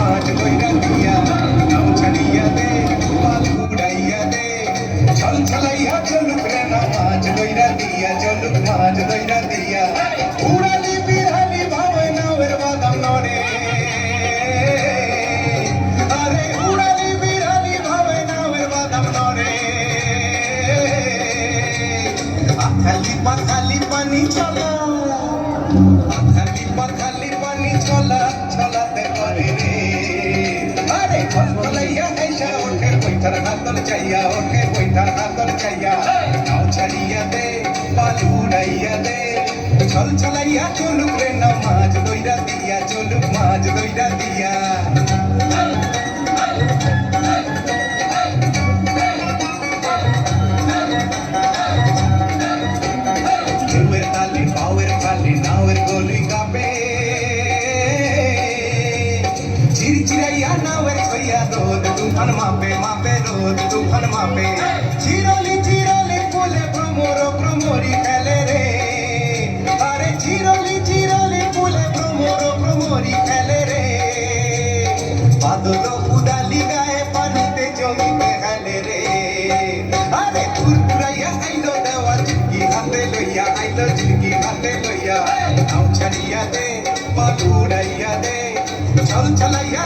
মাছ লইরা দিয়া নাও ছাড়িয়া দে পাল উড়াইয়া দে ছল ছলাইয়া চলুক রে না মাছ লইরা দিয়া চলুক মাছ লইরা দিয়া উড়ালি বিড়ালি ভাবে নাওয়ের বাদাম নড়ে আরে উড়ালি বিড়ালি ভাবে নাওয়ের বাদাম নড়ে খালি পানি চলা খালি পানি চলা চলাতে পারে রে আরে খলখলাইয়া আইসা ওঠে বৈঠার হাতল চাইয়া ওঠে বৈঠার হাতল চাইয়া নাও ছাড়িয়া দে পাল উড়াইয়া দে ছল ছলাইয়া চলুক রে না মাছ দইরা দিয়া চলুক মাছ দইরা দিয়া পাওয়ের খালি নাওয়ের গলি কাঁপে চিরচিরাইয়া নাওয়ের ছইয়া রোদ তুফান মাপে মাপে রোদ তুফান মাপে চিরলি চিরলি ফুলে ভ্রমর ভ্রমরি খেলে রে আরে চিরলি চিরলি ফুলে ভ্রমর ভ্রমরি খেলে রে বাদল উদালি গায়ে পানিতে জমিতে খেলে রে আরে ফুরফুরাইয়া আইলো দেওয়া ঝিঙ্গি হাতে লইয়া আইলো ঝিঙ্গি হাতে লইয়া নাও ছাড়িয়া দে পাল উড়াইয়া দে ছল ছলাইয়া